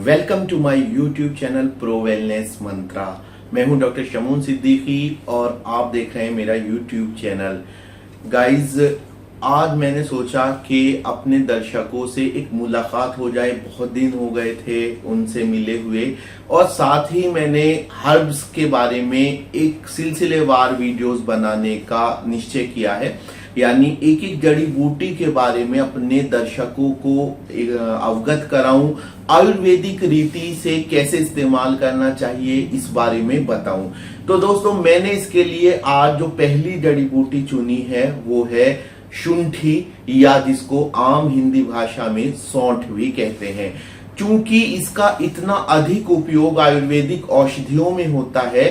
Welcome to my YouTube channel pro wellness mantra. मैं हूं doctor Shamoon Siddiqui और आप देख रहे हैं मेरा यूट्यूब चैनल। गाइज, आज मैंने सोचा कि अपने दर्शकों से एक मुलाकात हो जाए। बहुत दिन हो गए थे उनसे मिले हुए, और साथ ही मैंने हर्ब्स के बारे में एक सिलसिलेवार वीडियोस बनाने का निश्चय किया है। यानी एक एक जड़ी बूटी के बारे में अपने दर्शकों को अवगत कराऊं, आयुर्वेदिक रीति से कैसे इस्तेमाल करना चाहिए इस बारे में बताऊं। तो दोस्तों, मैंने इसके लिए आज जो पहली जड़ी बूटी चुनी है वो है शुंठी, या जिसको आम हिंदी भाषा में सौंठ भी कहते हैं। चूंकि इसका इतना अधिक उपयोग आयुर्वेदिक औषधियों में होता है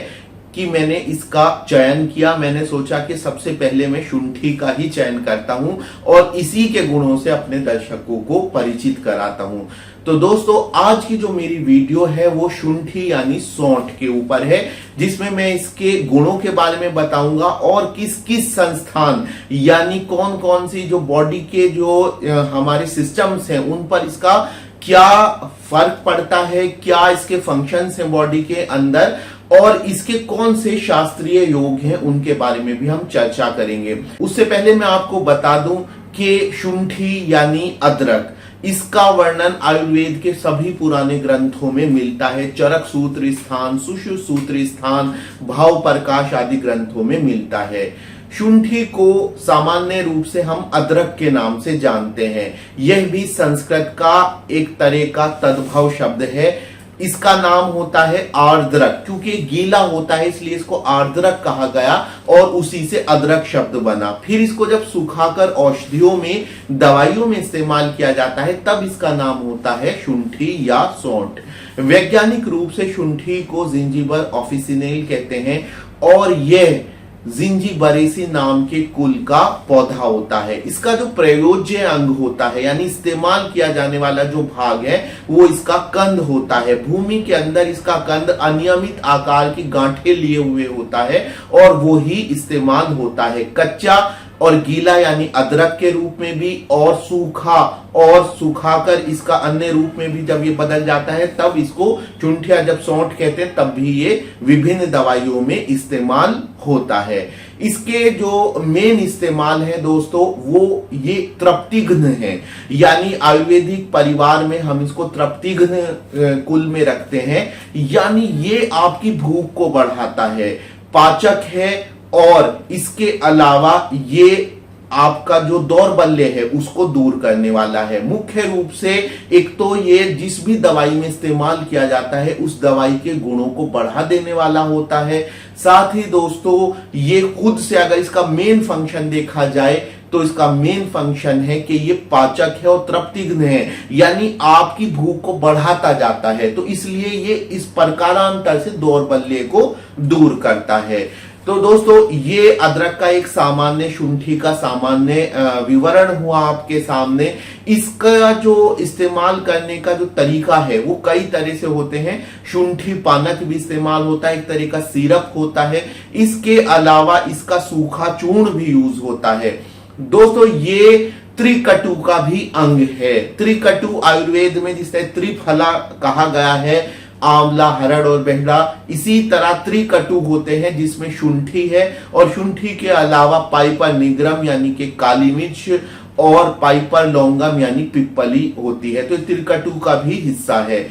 कि मैंने इसका चयन किया। मैंने सोचा कि सबसे पहले मैं शुंठी का ही चयन करता हूं और इसी के गुणों से अपने दर्शकों को परिचित कराता हूं। तो दोस्तों, आज की जो मेरी वीडियो है वो शुंठी यानी सौंठ के ऊपर है, जिसमें मैं इसके गुणों के बारे में बताऊंगा और किस किस संस्थान यानी कौन कौन सी जो बॉडी के जो हमारे सिस्टम्स हैं उन पर इसका क्या फर्क पड़ता है, क्या इसके फंक्शंस हैं बॉडी के अंदर, और इसके कौन से शास्त्रीय योग हैं उनके बारे में भी हम चर्चा करेंगे। उससे पहले मैं आपको बता दूं कि शुंठी यानी अदरक, इसका वर्णन आयुर्वेद के सभी पुराने ग्रंथों में मिलता है। चरक सूत्र स्थान, सुश्रुत सूत्र स्थान, भाव प्रकाश आदि ग्रंथों में मिलता है। शुंठी को सामान्य रूप से हम अदरक के नाम से जानते हैं। यह भी संस्कृत का एक तरह का तद्भव शब्द है। इसका नाम होता है आर्द्रक, क्योंकि गीला होता है इसलिए इसको आर्द्रक कहा गया और उसी से अदरक शब्द बना। फिर इसको जब सुखाकर औषधियों में, दवाइयों में इस्तेमाल किया जाता है तब इसका नाम होता है शुंठी या सौंठ। वैज्ञानिक रूप से शुंठी को जिंजीबर ऑफिसिनेल कहते हैं और यह जिंजीबरेसी नाम के कुल का पौधा होता है। इसका जो प्रयोज्य अंग होता है यानी इस्तेमाल किया जाने वाला जो भाग है वो इसका कंद होता है। भूमि के अंदर इसका कंद अनियमित आकार की गांठें लिए हुए होता है और वो ही इस्तेमाल होता है कच्चा और गीला यानी अदरक के रूप में भी, और सूखा और सुखाकर इसका अन्य रूप में भी जब ये बदल जाता है तब इसको चुंठिया, जब सौंठ कहते हैं तब भी ये विभिन्न दवाइयों में इस्तेमाल होता है। इसके जो मेन इस्तेमाल है दोस्तों वो ये तृप्तिघ्न है, यानी आयुर्वेदिक परिवार में हम इसको तृप्तिघ्न कुल में रखते हैं। यानी ये आपकी भूख को बढ़ाता है, पाचक है, और इसके अलावा ये आपका जो दौर्बल्य है उसको दूर करने वाला है। मुख्य रूप से एक तो ये जिस भी दवाई में इस्तेमाल किया जाता है उस दवाई के गुणों को बढ़ा देने वाला होता है। साथ ही दोस्तों, ये खुद से अगर इसका मेन फंक्शन देखा जाए तो इसका मेन फंक्शन है कि ये पाचक है और तृप्तिघ्न है, यानी आपकी भूख को बढ़ाता जाता है। तो इसलिए ये इस प्रकारांतर से दौर्बल्य को दूर करता है। तो दोस्तों, ये अदरक का एक सामान्य, शुंठी का सामान्य विवरण हुआ आपके सामने। इसका जो इस्तेमाल करने का जो तरीका है वो कई तरह से होते हैं। शुंठी पानक भी इस्तेमाल होता है, एक तरह का सिरप होता है। इसके अलावा इसका सूखा चूर्ण भी यूज होता है। दोस्तों, ये त्रिकटु का भी अंग है। त्रिकटु आयुर्वेद में जिसे त्रिफला कहा गया है, आंवला, हरड़ और बेहड़ा, इसी तरह त्रिकटु होते हैं जिसमें शुंठी है, और शुंठी के अलावा पाइपर निग्रम यानी कि काली मिर्च और पाइपर लौंगम यानी पिप्पली होती है। तो त्रिकटु का भी हिस्सा है।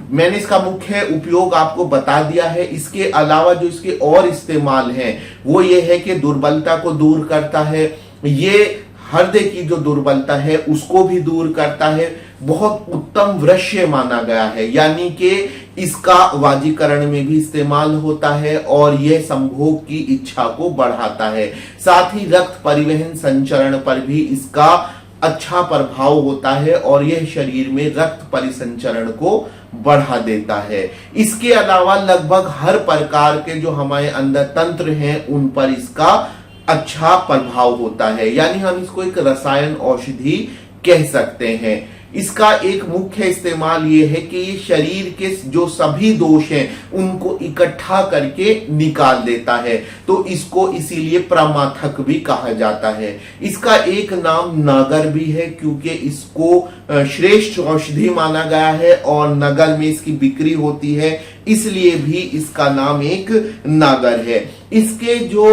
मैंने इसका मुख्य उपयोग आपको बता दिया है। इसके अलावा जो इसके और इस्तेमाल हैं वो ये है कि दुर्बलता को दूर करता है, ये हृदय की जो दुर्बलता है उसको भी दूर करता है। बहुत उत्तम वृक्ष्य माना गया है, यानी कि इसका वाजीकरण में भी इस्तेमाल होता है और यह संभोग की इच्छा को बढ़ाता है। साथ ही रक्त परिवहन संचरण पर भी इसका अच्छा प्रभाव होता है और यह शरीर में रक्त परिसंचरण को बढ़ा देता है। इसके अलावा लगभग हर प्रकार के जो हमारे अंदर तंत्र हैं उन पर इसका अच्छा प्रभाव होता है, यानी हम इसको एक रसायन औषधि कह सकते हैं। इसका एक मुख्य इस्तेमाल ये है कि ये शरीर के जो सभी दोष हैं उनको इकट्ठा करके निकाल देता है, तो इसको इसीलिए प्रमाथक भी कहा जाता है। इसका एक नाम नागर भी है क्योंकि इसको श्रेष्ठ औषधि माना गया है और नगर में इसकी बिक्री होती है, इसलिए भी इसका नाम एक नागर है। इसके जो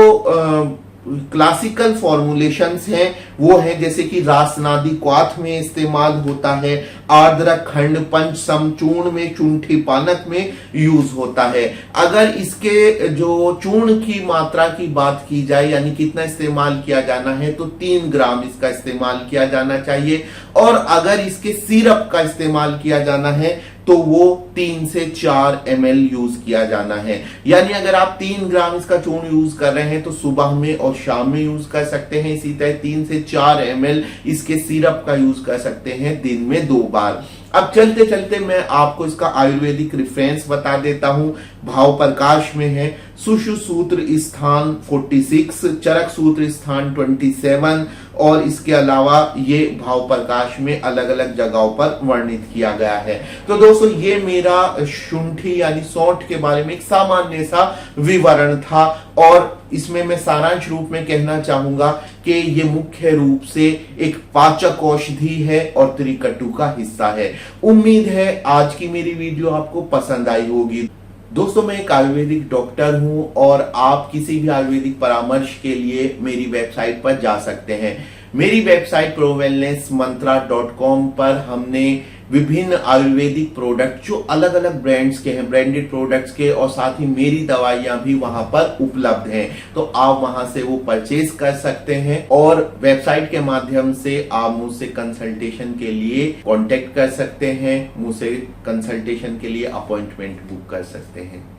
क्लासिकल फॉर्मुलेशंस हैं वो है जैसे कि रासनादी क्वाथ में इस्तेमाल होता है, आर्द्र खंड पंचसम चूर्ण में, चुंठी पानक में यूज होता है। अगर इसके जो चूर्ण की मात्रा की बात की जाए यानी कितना इस्तेमाल किया जाना है तो 3 ग्राम इसका इस्तेमाल किया जाना चाहिए, और अगर इसके सिरप का इस्तेमाल किया जाना है तो वो 3 से 4 ml यूज किया जाना है। यानी अगर आप 3 ग्राम इसका चूर्ण यूज कर रहे हैं तो सुबह में और शाम में यूज कर सकते हैं। इसी तरह 3 से 4 ml इसके सिरप का यूज कर सकते हैं दिन में 2 बार। अब चलते चलते मैं आपको इसका आयुर्वेदिक रेफरेंस बता देता हूं। भाव प्रकाश में है सुषु सूत्र स्थान 46, चरक सूत्र स्थान 27, और इसके अलावा ये भाव प्रकाश में अलग अलग जगहों पर वर्णित किया गया है। तो दोस्तों ये मेरा शुंठी यानी सौंठ के बारे में एक सामान्य सा विवरण था, और इसमें मैं सारांश रूप में कहना चाहूंगा कि ये मुख्य रूप से एक पाचक औषधि है और त्रिकटु का हिस्सा है। उम्मीद है आज की मेरी वीडियो आपको पसंद आई होगी। दोस्तों मैं एक आयुर्वेदिक डॉक्टर हूं और आप किसी भी आयुर्वेदिक परामर्श के लिए मेरी वेबसाइट पर जा सकते हैं। मेरी वेबसाइट prowellnessmantra.com पर हमने विभिन्न आयुर्वेदिक प्रोडक्ट जो अलग अलग ब्रांड्स के हैं, ब्रांडेड प्रोडक्ट्स के, और साथ ही मेरी दवाइयां भी वहां पर उपलब्ध हैं, तो आप वहां से वो परचेज कर सकते हैं। और वेबसाइट के माध्यम से आप मुझसे कंसल्टेशन के लिए कांटेक्ट कर सकते हैं, मुझसे कंसल्टेशन के लिए अपॉइंटमेंट बुक कर सकते हैं।